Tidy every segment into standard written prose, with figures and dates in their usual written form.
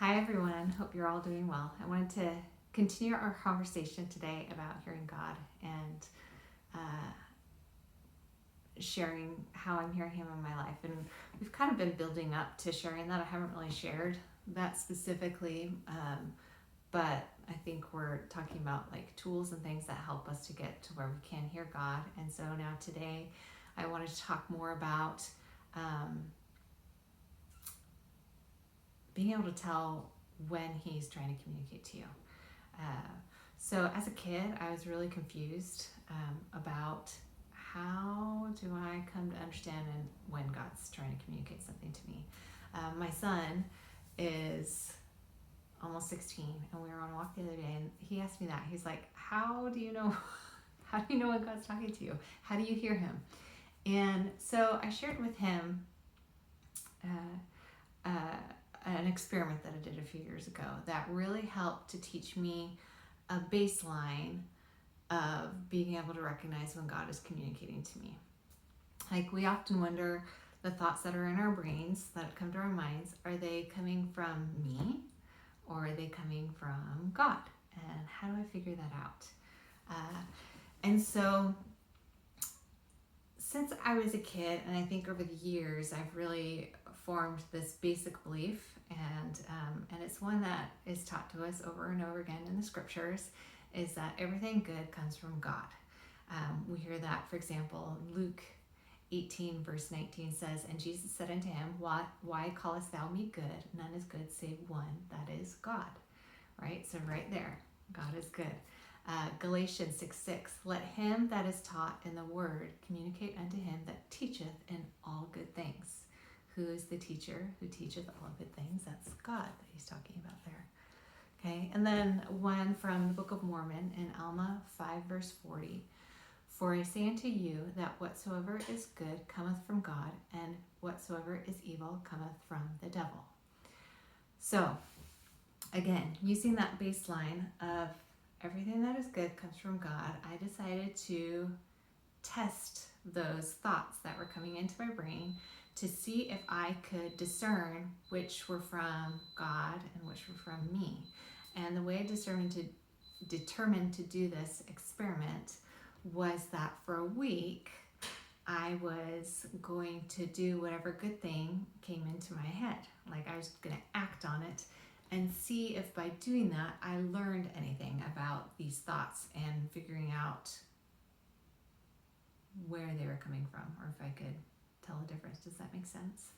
Hi, everyone. Hope you're all doing well. I wanted to continue our conversation today about hearing God and uh, sharing how I'm hearing Him in my life. And we've kind of been building up to sharing that. I haven't really shared that specifically, but I think we're talking about like tools and things that help us to get to where we can hear God. And so now today, I wanted to talk more about um, being able to tell when He's trying to communicate to you. Uh, so as a kid, I was really confused about how do I come to understand and when God's trying to communicate something to me. My son is almost 16, and we were on a walk the other day, and he asked me that. He's like, "How do you know? How do you know when God's talking to you? How do you hear Him?" And so I shared with him an experiment that I did a few years ago that really helped to teach me a baseline of being able to recognize when God is communicating to me. Like, we often wonder, the thoughts that are in our brains that come to our minds, are they coming from me or are they coming from God? And how do I figure that out? And so since I was a kid, and I think over the years, I've really formed this basic belief, and it's one that is taught to us over and over again in the scriptures, is that everything good comes from God. We hear that, for example, Luke 18 verse 19 says, "And Jesus said unto him, Why callest thou me good? None is good save one, that is God." Right? So right there, God is good. Galatians 6:6, "Let him that is taught in the word communicate unto him that teacheth in all good things." Who is the teacher who teacheth all good things? That's God that he's talking about there. Okay, and then one from the Book of Mormon in Alma 5 verse 40, "For I say unto you that whatsoever is good cometh from God, and whatsoever is evil cometh from the devil." So again, using that baseline of everything that is good comes from God, I decided to test those thoughts that were coming into my brain to see if I could discern which were from God and which were from me. And the way I determined to do this experiment was that for a week, I was going to do whatever good thing came into my head. Like, I was going to act on it and see if by doing that I learned anything about these thoughts and figuring out where they were coming from, or if I could tell a difference. Does that make sense?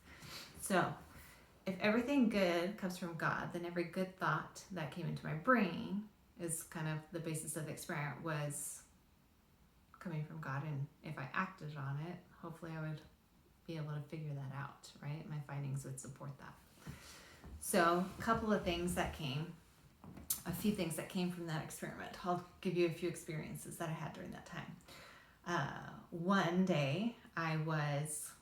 So if everything good comes from God, then every good thought that came into my brain is kind of the basis of the experiment, was coming from God. And if I acted on it, hopefully I would be able to figure that out, right? My findings would support that. So a couple of things that came, a few things that came from that experiment. I'll give you a few experiences that I had during that time. One day I was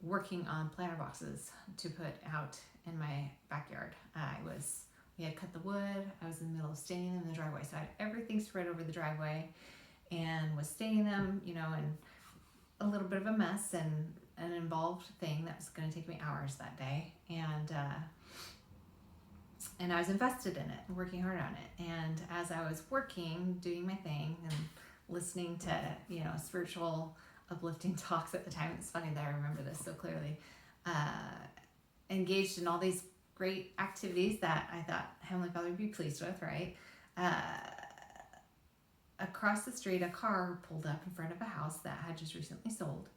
working on planter boxes to put out in my backyard. We had cut the wood. I was in the middle of staining them in the driveway. So I had everything spread over the driveway and was staining them, in a little bit of a mess and an involved thing that was going to take me hours that day. And I was invested in it, working hard on it. And as I was working, doing my thing and listening to, spiritual uplifting talks at the time, it's funny that I remember this so clearly, engaged in all these great activities that I thought Heavenly Father would be pleased with, right? Across the street, a car pulled up in front of a house that had just recently sold.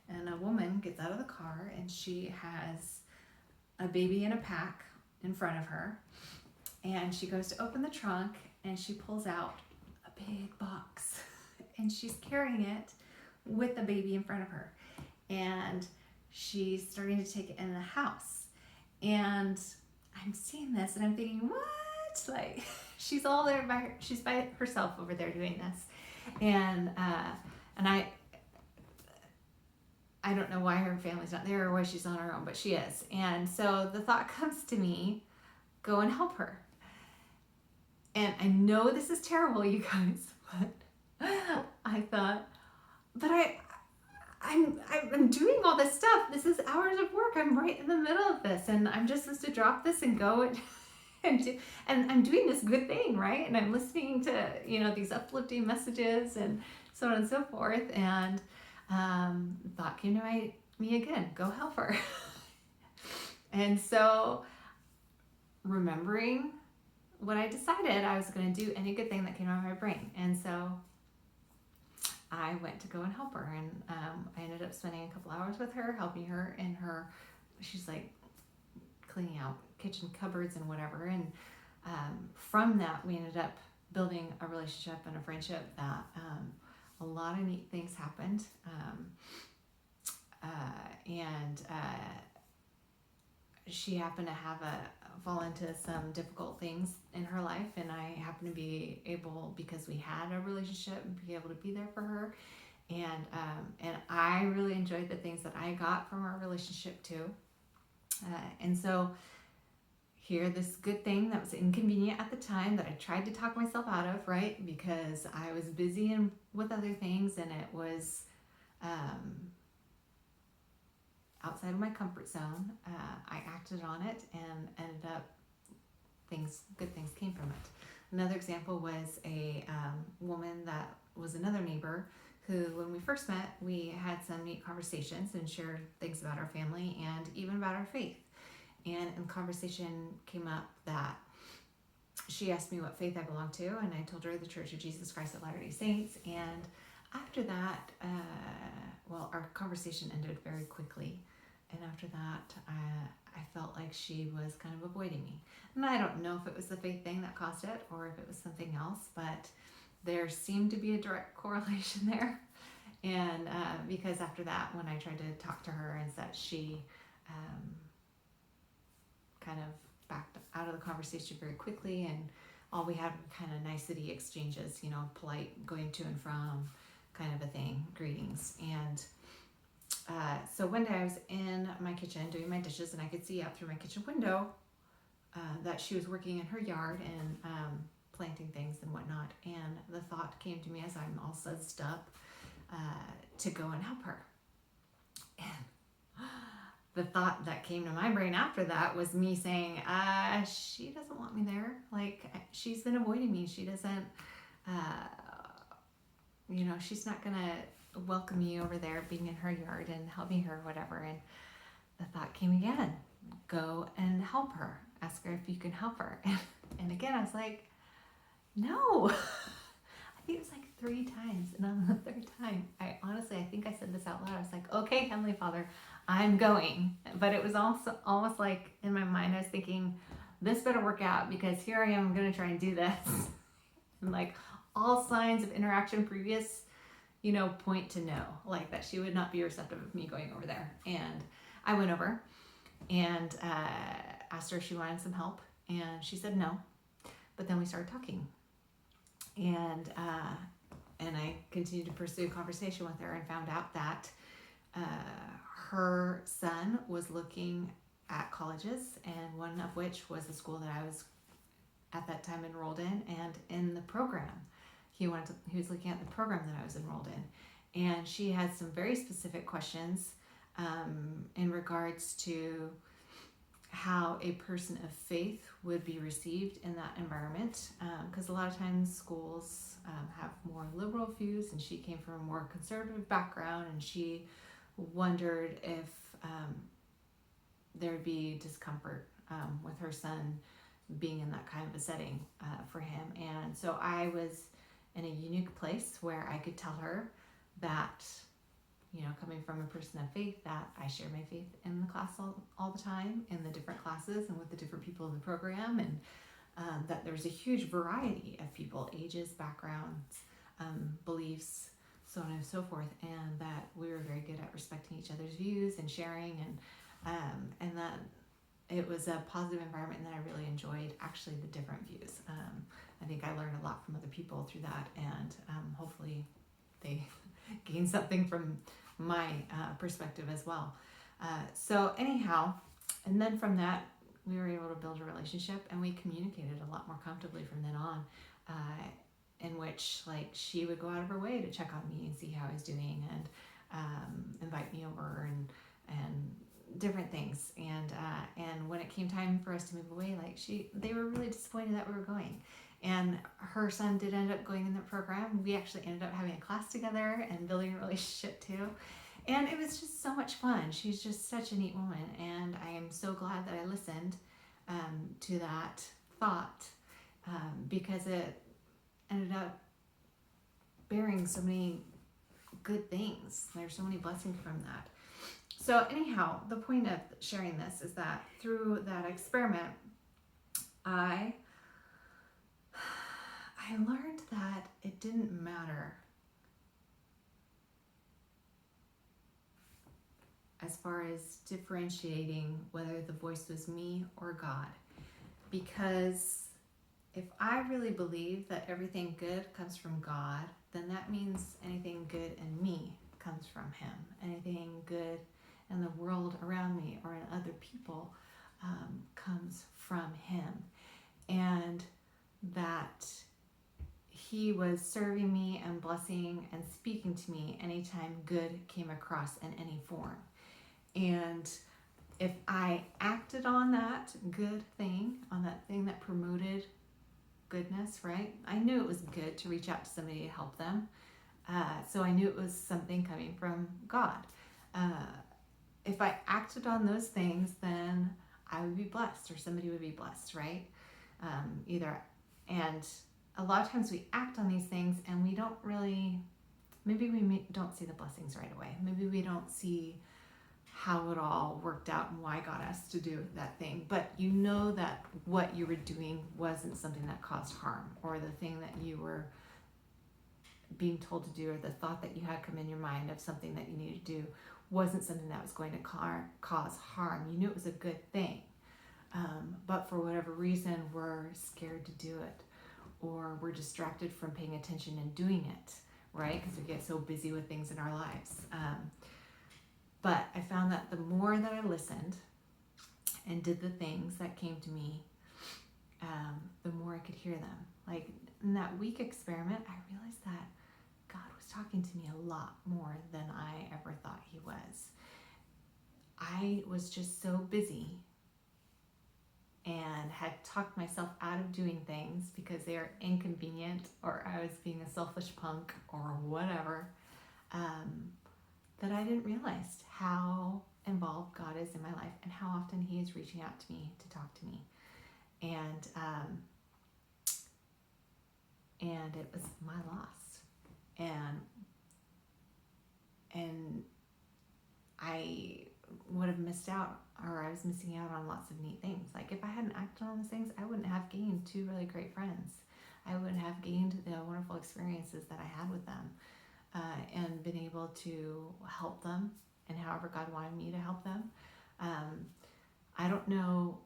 And a woman gets out of the car, and she has a baby in a pack in front of her. And she goes to open the trunk, and she pulls out a big box. And she's carrying it with the baby in front of her. And she's starting to take it in the house. And I'm seeing this, and I'm thinking, what? Like, she's all there she's by herself over there doing this. And I don't know why her family's not there or why she's on her own, but she is. And so the thought comes to me, go and help her. And I know this is terrible, you guys, but I thought, but I'm doing all this stuff. This is hours of work. I'm right in the middle of this, and I'm just supposed to drop this and go and do, and I'm doing this good thing, right? And I'm listening to, these uplifting messages and so on and so forth. And thought came to me again, go help her. And so remembering what I decided I was going to do any good thing that came out of my brain. And so I went to go and help her, and I ended up spending a couple hours with her, helping her in she's like cleaning out kitchen cupboards and whatever. And from that, we ended up building a relationship and a friendship that a lot of neat things happened. She happened to fall into some difficult things in her life, and I happened to be able, because we had a relationship, and be able to be there for her. And I really enjoyed the things that I got from our relationship too. And so here, this good thing that was inconvenient at the time that I tried to talk myself out of, right? Because I was busy with other things, and it was outside of my comfort zone. I acted on it and ended up good things came from it. Another example was a woman that was another neighbor who, when we first met, we had some neat conversations and shared things about our family and even about our faith. And in conversation came up that she asked me what faith I belonged to, and I told her the Church of Jesus Christ of Latter-day Saints. And after that, our conversation ended very quickly. And after that, I felt like she was kind of avoiding me. And I don't know if it was the faith thing that caused it or if it was something else, but there seemed to be a direct correlation there. And because after that, when I tried to talk to her, and that she kind of backed out of the conversation very quickly, and all we had were kind of nicety exchanges, polite going to and from kind of a thing, greetings. And so one day I was in my kitchen doing my dishes, and I could see out through my kitchen window that she was working in her yard and planting things and whatnot. And the thought came to me as I'm all sudsed up to go and help her. And the thought that came to my brain after that was me saying, she doesn't want me there. Like, she's been avoiding me. She doesn't, she's not going to welcome me over there being in her yard and helping her or whatever. And the thought came again, go and help her. Ask her if you can help her. And again, I was like, no. I think it was like 3 times. And on the 3rd time, I think I said this out loud. I was like, okay, Heavenly Father, I'm going. But it was also almost like in my mind, I was thinking, this better work out, because here I am, I'm going to try and do this. And like all signs of interaction previous, point to no, like that she would not be receptive of me going over there. And I went over and asked her if she wanted some help, and she said no. But then we started talking, and I continued to pursue conversation with her, and found out that her son was looking at colleges, and one of which was the school that I was at that time enrolled in. And in the program, he was looking at the program that I was enrolled in, and she had some very specific questions in regards to how a person of faith would be received in that environment, because a lot of times schools have more liberal views, and she came from a more conservative background, and she wondered if there would be discomfort with her son being in that kind of a setting for him. And so I was in a unique place where I could tell her that, coming from a person of faith, that I share my faith in the class all the time, in the different classes and with the different people in the program, and that there's a huge variety of people, ages, backgrounds, beliefs, so on and so forth, and that we were very good at respecting each other's views and sharing, and that it was a positive environment, and that I really enjoyed actually the different views. I think I learned a lot from other people through that, and hopefully they gained something from my perspective as well. So anyhow, and then from that, we were able to build a relationship, and we communicated a lot more comfortably from then on, in which, like, she would go out of her way to check on me and see how I was doing, and invite me over and different things. And when it came time for us to move away, like they were really disappointed that we were going. And her son did end up going in the program. We actually ended up having a class together and building a relationship too. And it was just so much fun. She's just such a neat woman. And I am so glad that I listened to that thought because it ended up bearing so many good things. There's so many blessings from that. So anyhow, the point of sharing this is that through that experiment, I learned that it didn't matter as far as differentiating whether the voice was me or God. Because if I really believe that everything good comes from God, then that means anything good in me comes from Him. Anything good in the world around me or in other people comes from Him. And that He was serving me and blessing and speaking to me anytime good came across in any form. And if I acted on that good thing, on that thing that promoted goodness, right? I knew it was good to reach out to somebody to help them. So I knew it was something coming from God. If I acted on those things, then I would be blessed or somebody would be blessed, right? And a lot of times we act on these things and we don't really, maybe we don't see the blessings right away. Maybe we don't see how it all worked out and why God asked to do that thing. But you know that what you were doing wasn't something that caused harm, or the thing that you were being told to do, or the thought that you had come in your mind of something that you needed to do wasn't something that was going to cause harm. You knew it was a good thing. But for whatever reason, we're scared to do it, or we're distracted from paying attention and doing it, right? Because we get so busy with things in our lives. But I found that the more that I listened and did the things that came to me, the more I could hear them. Like in that week experiment, I realized that God was talking to me a lot more than I ever thought He was. I was just so busy and had talked myself out of doing things because they are inconvenient, or I was being a selfish punk or whatever, that I didn't realize how involved God is in my life and how often He is reaching out to me to talk to me. And it was my loss. And I would have missed out, or I was missing out on lots of neat things. Like if I hadn't acted on those things, I wouldn't have gained 2 really great friends. I wouldn't have gained the wonderful experiences that I had with them. And been able to help them and however God wanted me to help them. I don't know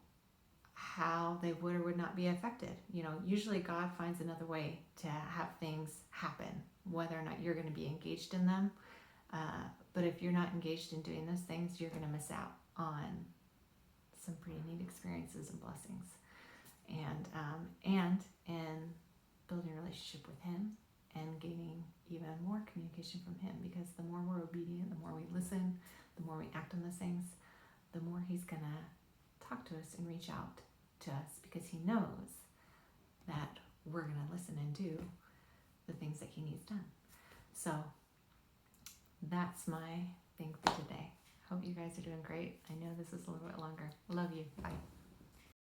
how they would or would not be affected. You know, usually God finds another way to have things happen, whether or not you're going to be engaged in them. But if you're not engaged in doing those things, you're going to miss out on some pretty neat experiences and blessings. And in building a relationship with Him, and gaining even more communication from Him, because the more we're obedient, the more we listen, the more we act on those things, the more He's gonna talk to us and reach out to us, because He knows that we're gonna listen and do the things that He needs done. So that's my thing for today. Hope you guys are doing great. I know this is a little bit longer. Love you. Bye.